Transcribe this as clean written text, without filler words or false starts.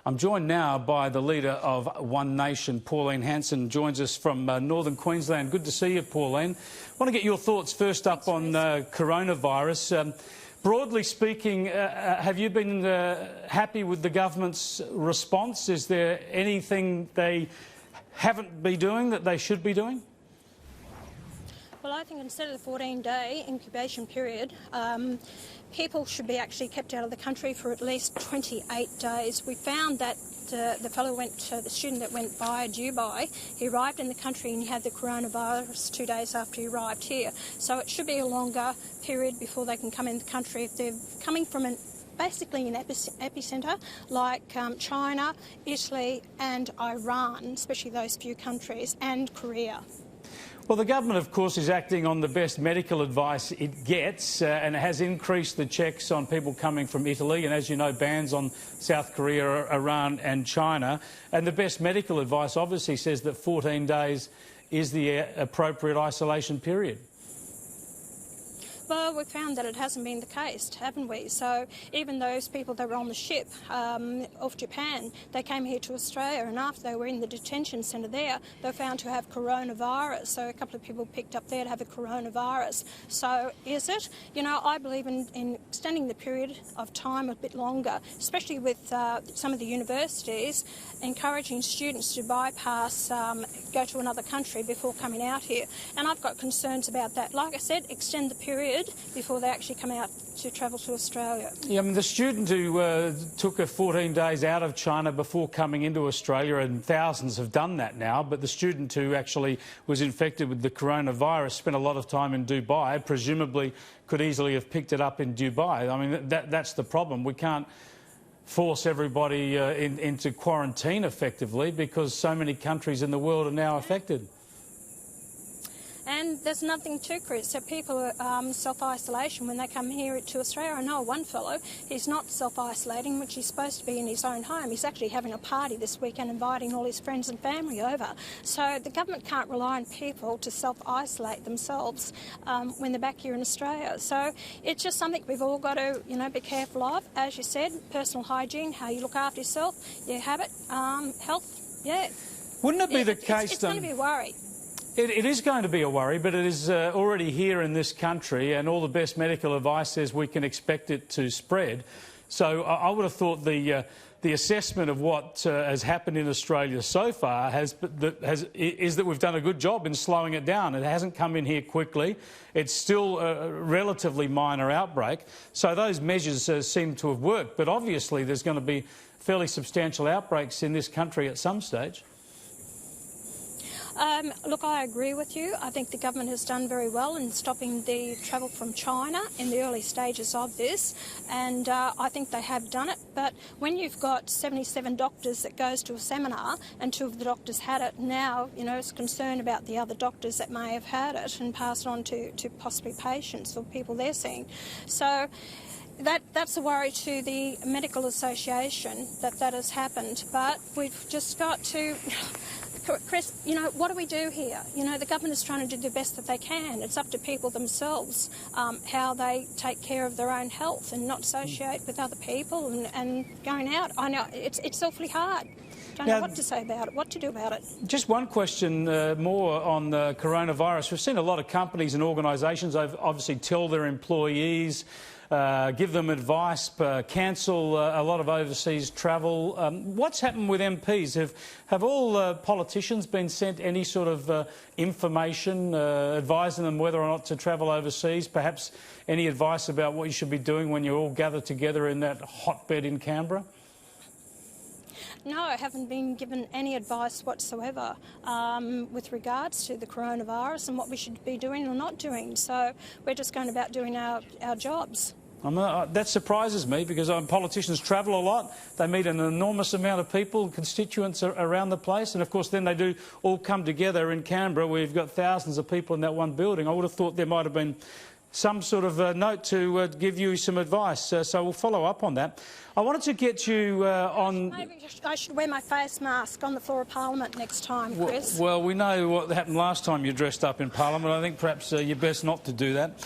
I'm joined now by the leader of One Nation, Pauline Hanson, joins us from northern Queensland. Good to see you, Pauline. I want to get your thoughts first up on coronavirus. Broadly speaking, have you been happy with the government's response? Is there anything they haven't been doing that they should be doing? Well, I think instead of the 14-day incubation period, people should be actually kept out of the country for at least 28 days. We found that the student that went via Dubai, he arrived in the country and he had the coronavirus 2 days after he arrived here. So it should be a longer period before they can come in the country. If they're coming from basically an epicentre like China, Italy and Iran, especially those few countries, and Korea. Well, the government, of course, is acting on the best medical advice it gets and it has increased the checks on people coming from Italy and, as you know, bans on South Korea, Iran and China. And the best medical advice obviously says that 14 days is the appropriate isolation period. Well, we found that it hasn't been the case, haven't we? So even those people that were on the ship off Japan, they came here to Australia, and after they were in the detention centre there, they were found to have coronavirus. So a couple of people picked up there to have a coronavirus. So is it? You know, I believe in extending the period of time a bit longer, especially with some of the universities encouraging students to bypass, go to another country before coming out here. And I've got concerns about that. Like I said, extend the period before they actually come out to travel to Australia. Yeah, I mean, the student who took 14 days out of China before coming into Australia, and thousands have done that now, but the student who actually was infected with the coronavirus spent a lot of time in Dubai, presumably could easily have picked it up in Dubai. I mean, that's the problem. We can't force everybody into quarantine effectively because so many countries in the world are now affected. And there's nothing to Chris. So people are self-isolation when they come here to Australia. I know one fellow, he's not self-isolating, which he's supposed to be in his own home. He's actually having a party this weekend, inviting all his friends and family over. So the government can't rely on people to self-isolate themselves when they're back here in Australia. So it's just something we've all got to, you know, be careful of. As you said, personal hygiene, how you look after yourself, your habit, health, yeah. Wouldn't it be the case, it's going to be a worry. It is going to be a worry, but it is already here in this country, and all the best medical advice says we can expect it to spread. So I would have thought the assessment of what has happened in Australia so far is that we've done a good job in slowing it down. It hasn't come in here quickly. It's still a relatively minor outbreak. So those measures seem to have worked. But obviously there's going to be fairly substantial outbreaks in this country at some stage. Look, I agree with you. I think the government has done very well in stopping the travel from China in the early stages of this, and I think they have done it. But when you've got 77 doctors that goes to a seminar and 2 of the doctors had it, now, you know, it's concern about the other doctors that may have had it and passed on to possibly patients or people they're seeing. So that's a worry to the Medical Association that has happened. But we've just got to... Chris, you know, what do we do here? You know, the government is trying to do the best that they can. It's up to people themselves how they take care of their own health and not associate with other people and going out. I know it's awfully hard. Don't know what to say about it, what to do about it. Just one question more on the coronavirus. We've seen a lot of companies and organisations obviously tell their employees, give them advice, cancel a lot of overseas travel. What's happened with MPs? Have all politicians been sent any sort of information advising them whether or not to travel overseas? Perhaps any advice about what you should be doing when you're all gathered together in that hotbed in Canberra? No, I haven't been given any advice whatsoever with regards to the coronavirus and what we should be doing or not doing. So we're just going about doing our jobs. That surprises me because politicians travel a lot. They meet an enormous amount of people, constituents around the place, and of course then they do all come together in Canberra where you've got thousands of people in that one building. I would have thought there might have been some sort of note to give you some advice, so we'll follow up on that. I wanted to get you on... Maybe I should wear my face mask on the floor of Parliament next time, Chris. Well, we know what happened last time you dressed up in Parliament. I think perhaps you're best not to do that.